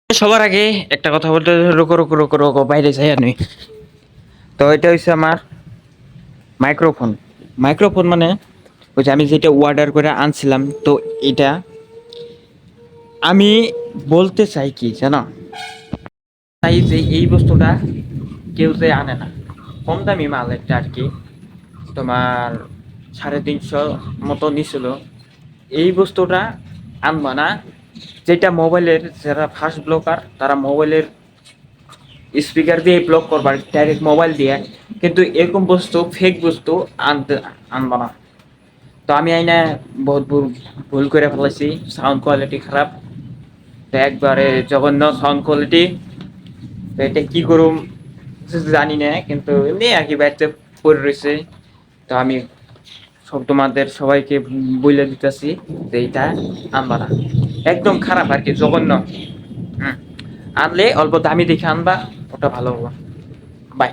সবার আগে একটা কথা বলতে, রোকো রোকো রোকো রোকো, বাইরে যাই আমি। তো এটা হচ্ছে আমার মাইক্রোফোন। মাইক্রোফোন মানে ওই যে আমি যেটা অর্ডার করে আনছিলাম, তো এটা আমি বলতে চাই কি জানো, তাই যে এই বস্তুটা কেউ যে আনে না, কম দামি মাল একটা আর কি, তোমার 350 মতো নিছিল। এই বস্তুটা আনবা না, যেটা মোবাইলের যারা ফাস্ট ব্লকার তারা মোবাইলের স্পিকার দিয়ে ব্লক করবার ডাইরেক্ট মোবাইল দিয়ে, কিন্তু এরকম বস্তু ফেক বস্তু আনতে আনবা না। তো আমি আইনা বহুত ভুল করে ফেলেছি, সাউন্ড কোয়ালিটি খারাপ, তো একবারে জঘন্য সাউন্ড কোয়ালিটি। তো এটা কি করুম জানি না, কিন্তু এমনি আর কি বাড়িতে পড়ে রয়েছে। তো আমি সব তোমাদের সবাইকে বলে দিতেছি যে এইটা আনবা না, একদম খারাপ আর কি, জঘন্য। হুম, আনলে অল্প দামি দেখে আনবা, ওটা ভালো হবে। বাই।